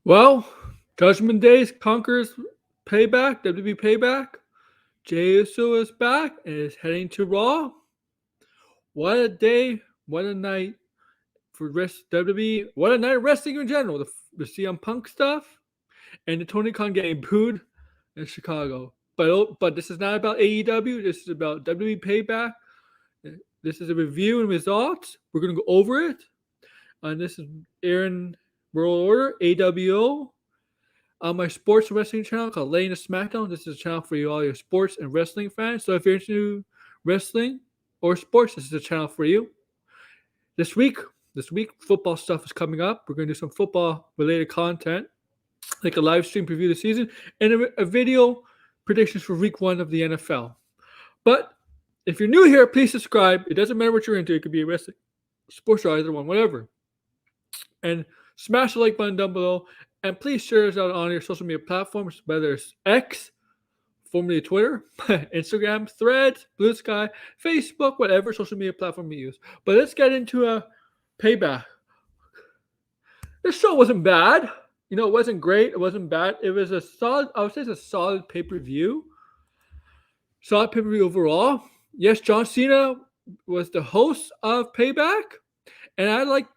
Well, Judgment Day conquers Payback, WWE Payback. Jey Uso is back and is heading to Raw. What a day, what a night for WWE. What a night of wrestling in general. The CM Punk stuff and the Tony Khan getting booed in Chicago. But this is not about AEW. This is about WWE Payback. This is a review and results. We're going to go over it. And this is Aaron World Order, AWO. On my sports and wrestling channel called Laying the Smackdown. This is a channel for you, all your sports and wrestling fans. So if you're into wrestling or sports, this is a channel for you. This week, football stuff is coming up. We're going to do some football-related content, like a live stream preview of the season, and a video predictions for week 1 of the NFL. But if you're new here, please subscribe. It doesn't matter what you're into. It could be a wrestling, sports, or either one, whatever. And smash the like button down below. And please share us out on your social media platforms, whether it's X, formerly Twitter, Instagram, Threads, Blue Sky, Facebook, whatever social media platform you use. But let's get into a Payback. This show wasn't bad. It wasn't great. It wasn't bad. It was a solid, I would say it's a solid pay-per-view. Solid pay-per-view overall. Yes, John Cena was the host of Payback. And I liked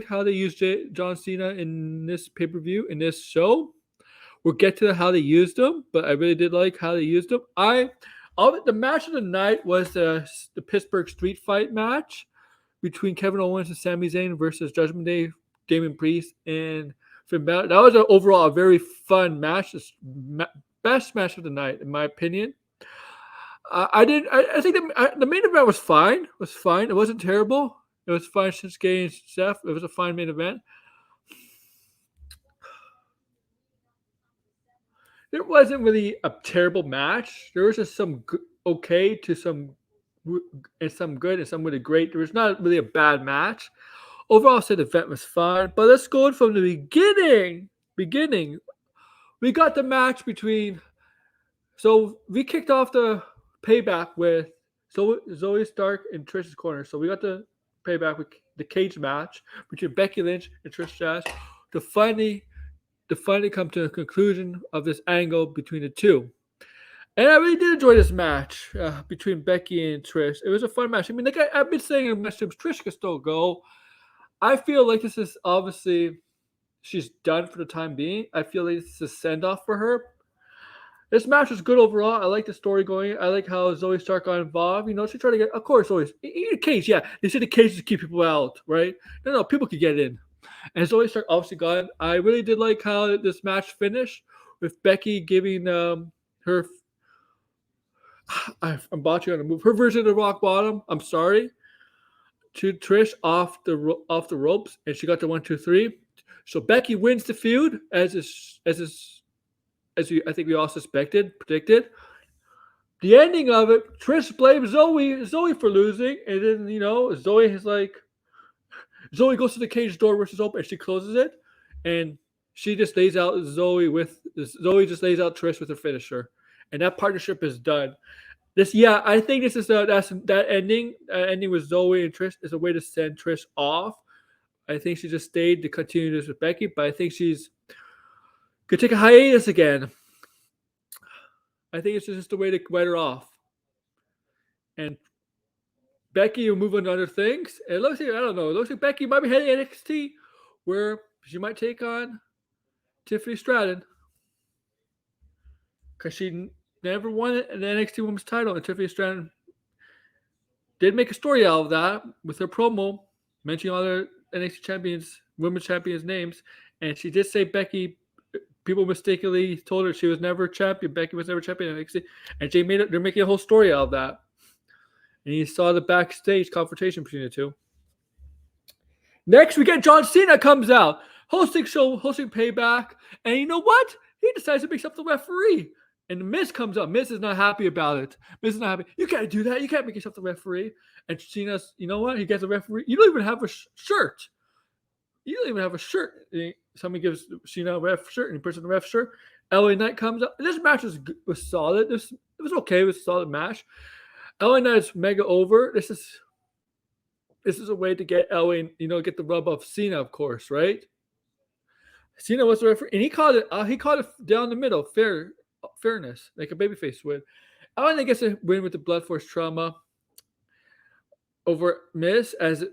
how they used John Cena in this pay-per-view, in this show. We'll get to how they used him, but I really did like how they used him. The match of the night was the Pittsburgh Street Fight match between Kevin Owens and Sami Zayn versus Judgment Day, Damian Priest, and Finn Balor. That was overall a very fun match. Best match of the night, in my opinion. I think the main event was fine. It wasn't terrible. It was fine. Shinsuke and Seth. It was a fine main event. There wasn't really a terrible match. There was just some okay to some good and some really great. There was not really a bad match. Overall, I said the event was fine. But let's go from the beginning. We got the match between. So we kicked off the Payback with Zoe Stark and Trish's corner. So we got the Payback with the cage match between Becky Lynch and Trish Stratus to finally come to a conclusion of this angle between the two. And I really did enjoy this match between Becky and Trish. It was a fun match. I mean, like I've been saying in my streams, Trish can still go. I feel like this is obviously she's done for the time being. I feel like this is a send-off for her. This match was good overall. I like the story going. I like how Zoe Stark got involved. She tried to get, of course, always in a cage. Yeah, they said the cage is to keep people out, right? No, people could get in. And Zoe Stark obviously got in. I really did like how this match finished with Becky giving her. I'm botching on the move. Her version of the rock bottom. I'm sorry. To Trish off the ropes, and she got the 1, 2, 3. So Becky wins the feud as I think we all predicted. The ending of it, Trish blames Zoe for losing, and then Zoe goes to the cage door, which is open, and she closes it, and she just lays out Zoe just lays out Trish with her finisher, and that partnership is done. I think this is that ending. Ending with Zoe and Trish is a way to send Trish off. I think she just stayed to continue this with Becky, but I think she's could take a hiatus again. I think it's just a way to write her off. And Becky will move on to other things. And it looks like, I don't know, it looks like Becky might be heading to NXT, where she might take on Tiffany Stratton. Because she never won an NXT Women's title, and Tiffany Stratton did make a story out of that with her promo, mentioning all the NXT women's champions names. And she did say people mistakenly told her she was never champion. Becky was never champion in NXT. And they're making a whole story out of that. And you saw the backstage confrontation between the two. Next, we get John Cena comes out, hosting Payback. And you know what? He decides to mix up the referee. And the Miz comes up. Miz is not happy about it. Miz is not happy. You can't do that. You can't make yourself the referee. And Cena's, you know what? He gets a referee. You don't even have a shirt. You don't even have a shirt. Somebody gives Cena a ref shirt, and he puts on the ref shirt. LA Knight comes up. This match was solid. It was okay. It was a solid match. LA Knight is mega over. This is a way to get LA, get the rub of Cena, of course, right? Cena was the referee, and he called it. He called it down the middle, fairness, like a babyface would. I gets a win with the blood force trauma over Miz, as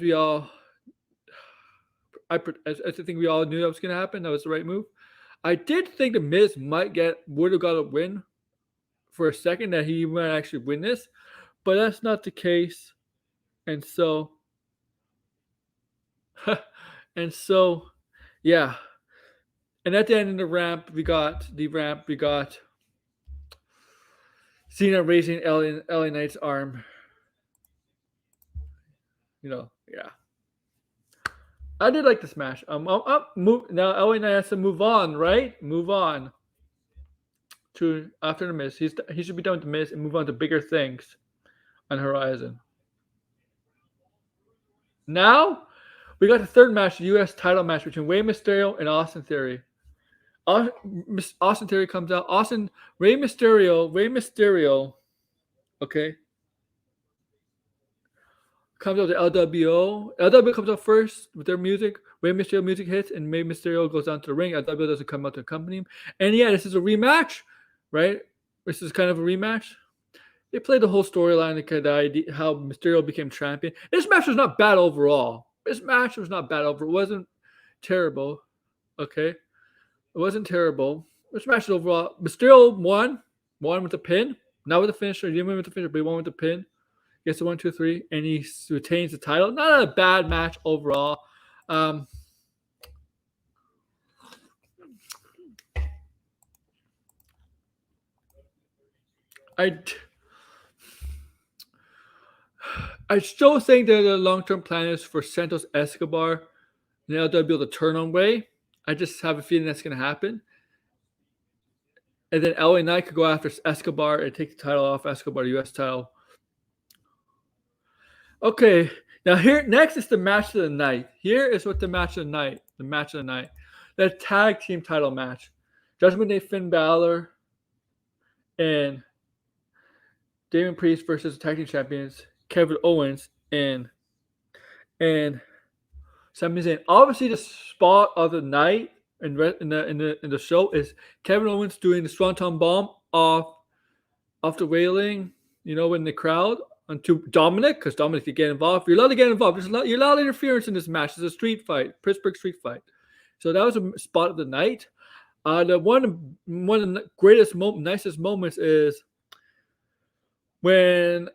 we all, I think we all knew that was going to happen. That was the right move. I did think the Miz would have got a win for a second, that he might actually win this, but that's not the case, and so, and so, yeah. And at the end of the ramp, we got Cena raising LA Knight's arm. Yeah. I did like this match. Move now. LA Knight has to move on, right? Move on to after the Miz. He should be done with the Miz and move on to bigger things on the horizon. Now we got the third match, the U.S. title match between Rey Mysterio and Austin Theory. Austin Theory comes out. Rey Mysterio, okay, comes out with LWO. LWO comes out first with their music. Rey Mysterio music hits, and Rey Mysterio goes down to the ring. LWO doesn't come out to accompany him. And yeah, this is a rematch, right? This is kind of a rematch. They played the whole storyline, how Mysterio became champion. This match was not bad overall. It wasn't terrible, okay? It wasn't terrible. This match overall, Mysterio won with a pin. Not with the finisher. He didn't win with the finisher, but he won with the pin. Gets the 1, 2, 3, and he retains the title. Not a bad match overall. I still think that the long-term plan is for Santos Escobar and LWO to turn on Rey. I just have a feeling that's going to happen. And then LA Knight could go after Escobar and take the title off Escobar, the U.S. title. Okay, now here next is the match of the night. Here is what the match of the night. The tag team title match. Judgment Day, Finn Balor and Damian Priest versus the tag team champions Kevin Owens and Sami Zayn. Obviously, the spot of the night in the show is Kevin Owens doing the Swanton Bomb off the railing. In the crowd onto Dominic, because Dominic could get involved. You're allowed to get involved. You're allowed interference in this match. It's a street fight, Pittsburgh street fight. So that was a spot of the night. The one of the greatest, nicest moments is when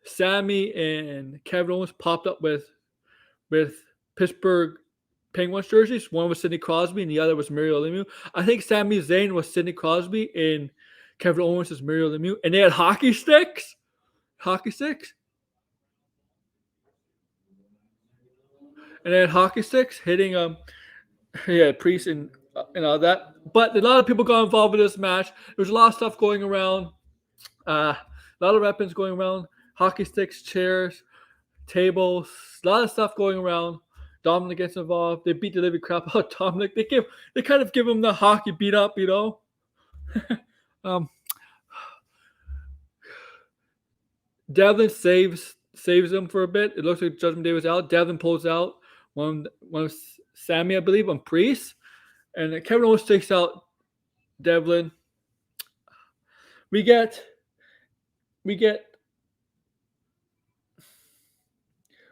Sammy and Kevin Owens popped up with Pittsburgh Penguins jerseys. One was Sidney Crosby and the other was Mario Lemieux. I think Sami Zayn was Sidney Crosby and Kevin Owens was Mario Lemieux. And they had hockey sticks. And they had hockey sticks hitting Priest and all that. But a lot of people got involved with this match. There was a lot of stuff going around. A lot of weapons going around. Hockey sticks, chairs, tables, a lot of stuff going around. Dominic gets involved. They beat the living crap out of Dominic. They kind of give him the hockey beat up, Devlin saves him for a bit. It looks like Judgment Day was out. Devlin pulls out one of Sammy, I believe, on Priest. And Kevin Owens takes out Devlin. We get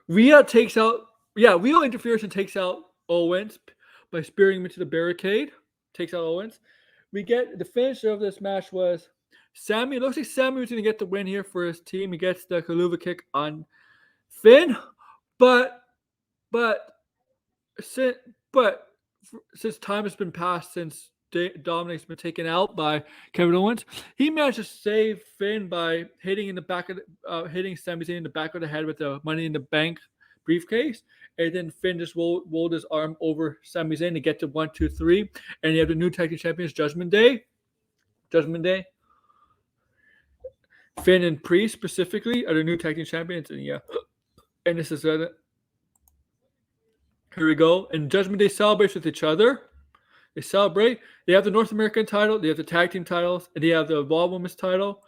Rhea interferes and takes out Owens by spearing him into the barricade. Takes out Owens. We get the finisher of this match was Sammy. It looks like Sammy was going to get the win here for his team. He gets the Kaluva kick on Finn, but since time has been passed since Dominic's been taken out by Kevin Owens, he managed to save Finn by hitting Sami Zayn in the back of the head with the Money in the Bank briefcase, and then Finn just rolled his arm over Sami Zayn to get to 1, 2, 3, and you have the new tag team champions, Judgment Day. Finn and Priest specifically are the new tag team champions, and this is it. Here we go, and Judgment Day celebrates with each other. They celebrate. They have the North American title. They have the tag team titles. And they have the Raw Women's title.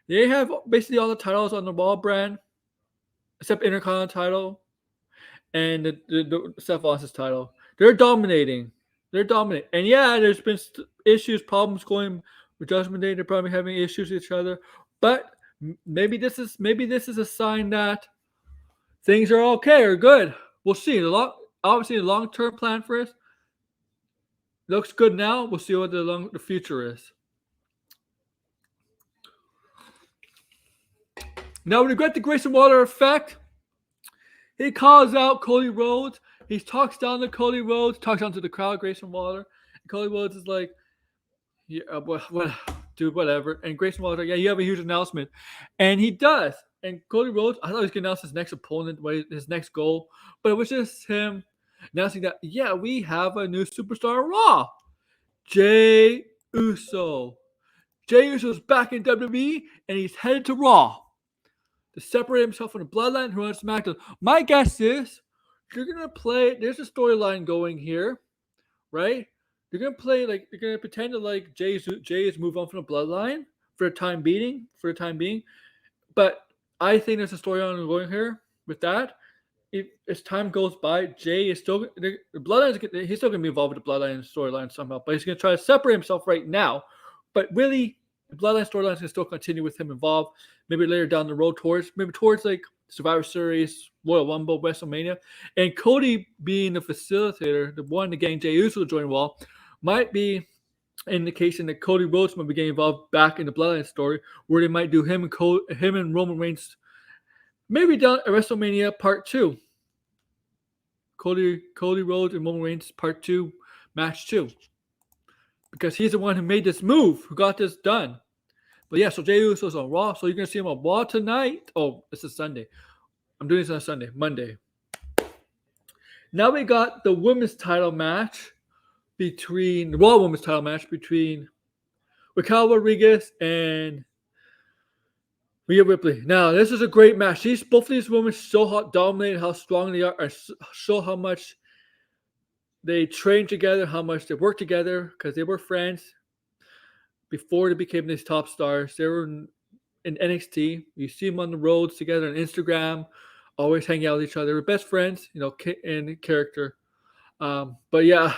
They have basically all the titles on the Raw brand, except Intercontinental title and the Seth Rollins' title. They're dominating. They're dominating. And yeah, there's been issues, problems going with Judgment Day. They're probably having issues with each other. But maybe this is a sign that things are okay or good. We'll see. Obviously the long term plan for us looks good now. We'll see what the future is. Now, when we get the Grayson Waller effect, he calls out Cody Rhodes. He talks down to Cody Rhodes, talks down to the crowd, Grayson Waller. And Cody Rhodes is like, yeah, what, dude, whatever. And Grayson Waller's like, yeah, you have a huge announcement. And he does. And Cody Rhodes, I thought he was going to announce his next opponent, his next goal. But it was just him announcing that, yeah, we have a new superstar on Raw. Jey Uso. Jey Uso's back in WWE, and he's headed to Raw to separate himself from the Bloodline who runs SmackDown. My guess is you're going to play, there's a storyline going here, right? They're gonna play like they're gonna pretend to like Jay is moved on from the bloodline for the time being. But I think there's a story ongoing here with that. If as time goes by, Jay is still the bloodline. He's still gonna be involved with the bloodline storyline somehow, but he's gonna try to separate himself right now. But really, the bloodline storyline is gonna still continue with him involved. Maybe later down the road towards like Survivor Series, Royal Rumble, WrestleMania, and Cody being the facilitator, the one to getting Jey Uso to join Raw, might be an indication that Cody Rhodes might be getting involved back in the Bloodline story, where they might do him and Roman Reigns, maybe down at WrestleMania Part 2. Cody Rhodes and Roman Reigns Part 2, Match 2. Because he's the one who made this move, who got this done. But yeah, so Jey Uso's on Raw, so you're going to see him on Raw tonight. Oh, this is Sunday. I'm doing this on Sunday, Monday. Now we got the women's title match between the Raw Women's title match between Raquel Rodriguez and Rhea Ripley. Now, this is a great match. Both of these women show how dominated, how strong they are, and show how much they train together, how much they work together, because they were friends before they became these top stars. They were in NXT. You see them on the roads together on Instagram, always hanging out with each other. They were best friends, in character. But yeah,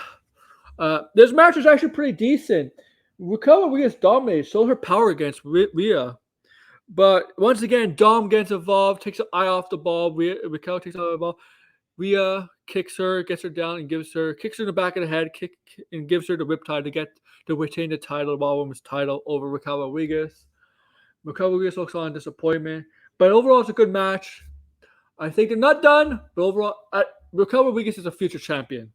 this match was actually pretty decent. Raquel Rodriguez dominated, showed her power against Rhea. But once again, Dom gets involved, takes an eye off the ball. Raquel takes the ball. Rhea kicks her, gets her down, and kicks her in the back of the head, and gives her the riptide to retain the title, the Raw Women's title over Raquel Rodriguez. Raquel Rodriguez looks on disappointment. But overall, it's a good match. I think they're not done, but overall, Raquel Rodriguez is a future champion.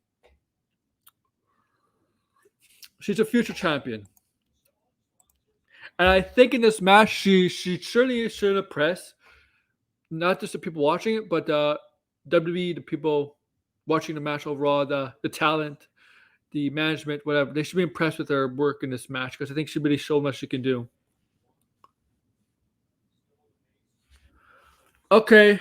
She's a future champion. And I think in this match, she surely should impress not just the people watching it, but WWE, the people watching the match overall, the talent, the management, whatever. They should be impressed with her work in this match because I think she really showed what she can do. Okay.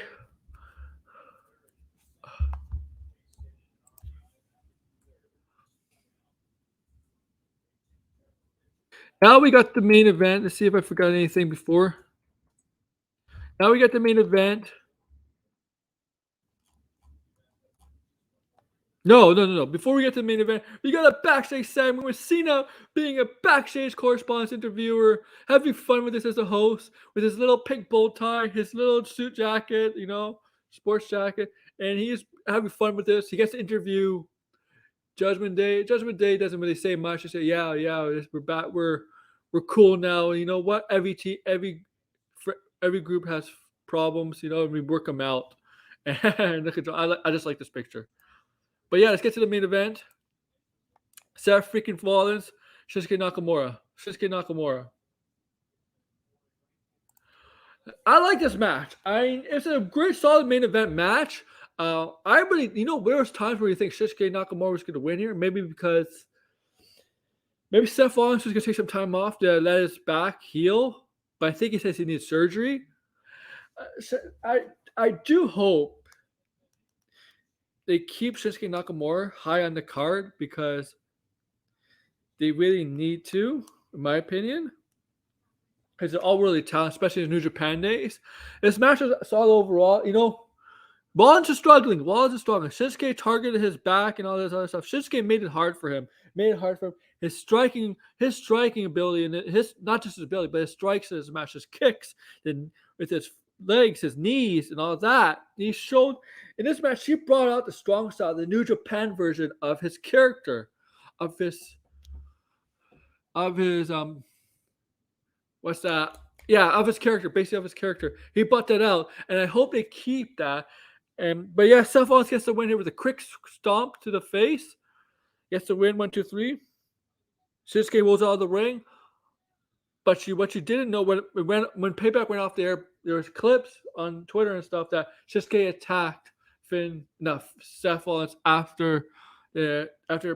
Now we got the main event. Let's see if I forgot anything before. Now we got the main event. No. Before we get to the main event, we got a backstage segment with Cena being a backstage correspondence interviewer, having fun with this as a host, with his little pink bow tie, his little suit jacket, sports jacket, and he's having fun with this. He gets to interview Judgment Day. Judgment Day doesn't really say much. They say, yeah, we're back. We're cool now. And you know what? Every group has problems, and we work them out. And look at I just like this picture. But yeah, let's get to the main event. Seth freaking Rollins, Shinsuke Nakamura. I like this match. It's a great, solid main event match. I really, there was times where you think Shinsuke Nakamura was going to win here. Maybe because Seth Rollins was going to take some time off to let his back heal. But I think he says he needs surgery. So I do hope they keep Shinsuke Nakamura high on the card because they really need to, in my opinion. Because they're all really talented, especially in New Japan days. This match was solid overall. Rollins is struggling. Shinsuke targeted his back and all this other stuff. Shinsuke made it hard for him. His striking ability, and his not just his ability, but his strikes in his match, his kicks, and with his legs, his knees, and all that. He showed in this match. He brought out the strong style, the New Japan version of his character, of his what's that? Yeah, of his character, basically of his character. He brought that out, and I hope they keep that. But yeah, Seth Rollins gets the win here with a quick stomp to the face. Gets the win, 1, 2, 3. Shinsuke rolls out of the ring. But what you didn't know when Payback went off the air, there was clips on Twitter and stuff that Shinsuke attacked Seth Rollins after the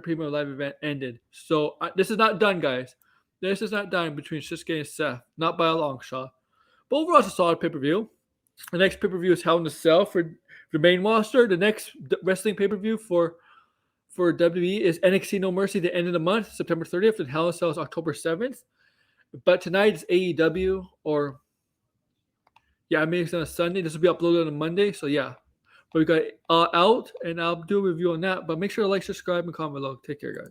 Premium Live event ended. So this is not done, guys. This is not done between Shinsuke and Seth, not by a long shot. But overall, it's a solid pay-per-view. The next pay-per-view is Hell in a Cell for the main roster. The next wrestling pay-per-view for WWE is NXT No Mercy, the end of the month, September 30th, and Hell in a Cell is October 7th. But tonight is AEW, maybe it's on a Sunday. This will be uploaded on a Monday, so yeah. But we got out, and I'll do a review on that. But make sure to like, subscribe, and comment below. Take care, guys.